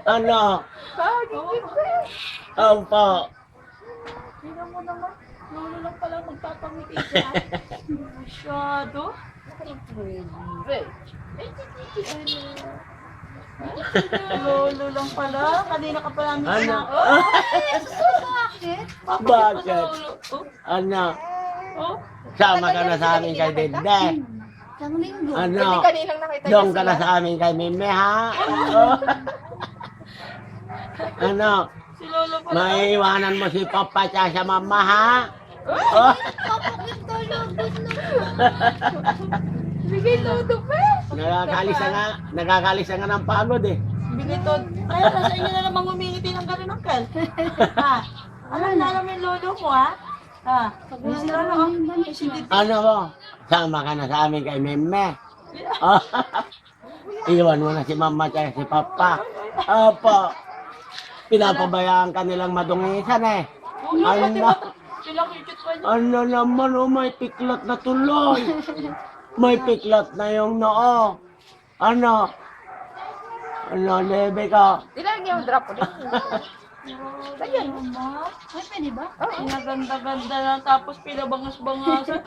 Ano? Kagigit ko eh. Opo. Tingnan mo naman. Lolo lang pala magpapangiti ka. Masyado. Lolo lang pala. Kanina ka pala Ano? na. Bakit? Bakit? Oh, Ano? oh. Sama ka na sa amin kay Dede. Isang linggo. Ano? Hindi kaninang nakita Doon niya ka na sila. sa amin kay Mime, ha? Oh. Ano? Si Lolo pala. Maiiwanan mo si Papa at sa Mama, ha? Oh. Kapakit talaga na. Bigay todo pa. Nagkakalis na nga ng pagod eh. Bigay todo. Kaya nasa inyo na namang umingiti ng gano'n, Uncle. Ha? Alam na alam yung lolo mo, ha? Ha? Yung si Lolo, oh. Si Didi. Ano mo? Sama ka na sa amin kay Meme. Oh. Iwan mo na si Mama at si Papa. Opo. Pinapabayaan ka nilang madungisan eh. Ulo, pati Ano? ba? Silang cute pa niya. Ano naman, oh, may piklat na tuloy. May piklat na yung noo. Ano? Ano, lebe ka? Dilang yung drop ulit. Ayan. Ay, pwede ba? Pinaganda-ganda na tapos pinabangas-bangasan.